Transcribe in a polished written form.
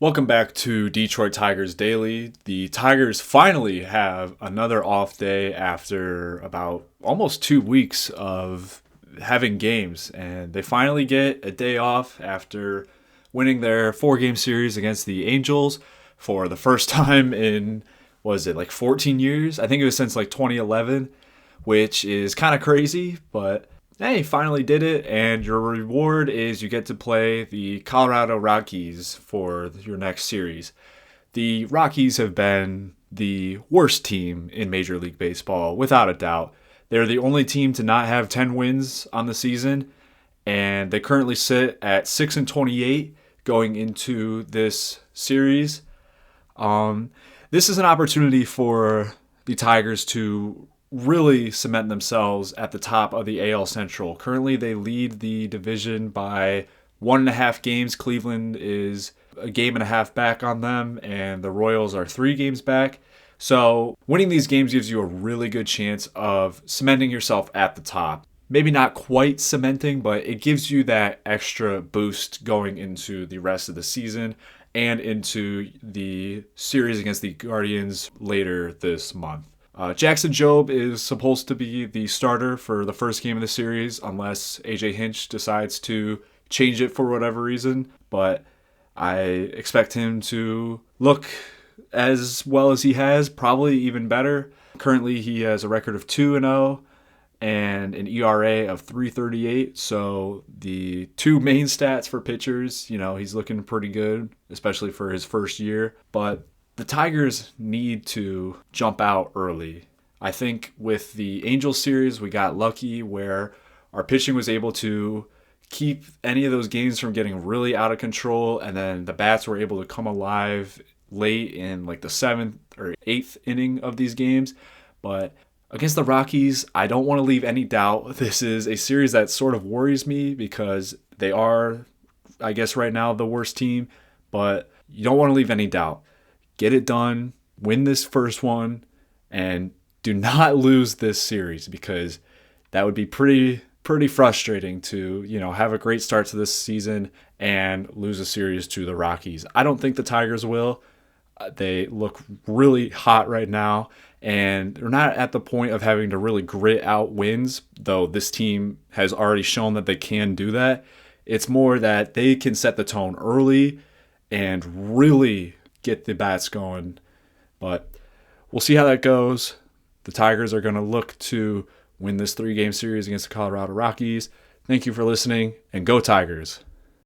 Welcome back to Detroit Tigers Daily. The Tigers finally have another off day after about almost 2 weeks of having games, and they finally get a day off after winning their 4-game series against the Angels for the first time in, was it like 14 years? I think it was since like 2011, which is kind of crazy, but hey, finally did it, and your reward is you get to play the Colorado Rockies for your next series. The Rockies have been the worst team in Major League Baseball, without a doubt. They're the only team to not have 10 wins on the season, and they currently sit at 6-28 going into this series. This is an opportunity for the Tigers to really cement themselves at the top of the AL Central. Currently, they lead the division by 1.5 games. Cleveland is a game and a half back on them, and the Royals are 3 games back. So winning these games gives you a really good chance of cementing yourself at the top. Maybe not quite cementing, but it gives you that extra boost going into the rest of the season and into the series against the Guardians later this month. Jackson Jobe is supposed to be the starter for the first game of the series unless AJ Hinch decides to change it for whatever reason. But I expect him to look as well as he has, probably even better. Currently, he has a record of 2-0 and an ERA of 3.38. So the two main stats for pitchers, he's looking pretty good, especially for his first year. But the Tigers need to jump out early. I think with the Angels series, we got lucky where our pitching was able to keep any of those games from getting really out of control, and then the bats were able to come alive late in like the 7th or 8th inning of these games. But against the Rockies, I don't want to leave any doubt. This is a series that sort of worries me because they are, I guess right now, the worst team, but you don't want to leave any doubt. Get it done, win this first one, and do not lose this series, because that would be pretty frustrating to, have a great start to this season and lose a series to the Rockies. I don't think the Tigers will. They look really hot right now, and they're not at the point of having to really grit out wins, though this team has already shown that they can do that. It's more that they can set the tone early and really get the bats going. But we'll see how that goes. The Tigers are going to look to win this 3-game series against the Colorado Rockies. Thank you for listening, and go Tigers.